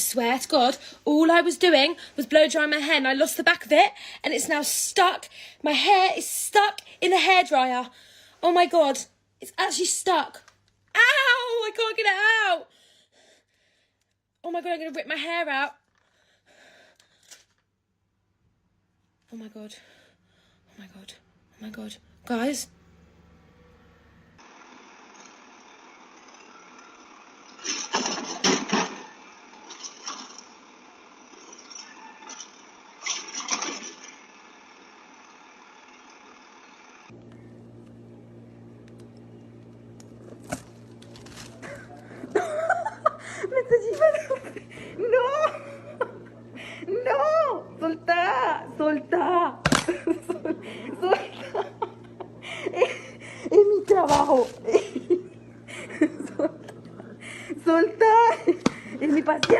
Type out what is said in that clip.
swear to God, all I was doing was blow drying my hair and I lost the back of it and it's now stuck. My hair is stuck in the hairdryer. Oh my God, it's actually stuck. Ow, I can't get it out. Oh my God, I'm going to rip my hair out. Oh my God, oh my God, oh my God. Guys. Mais t'as dit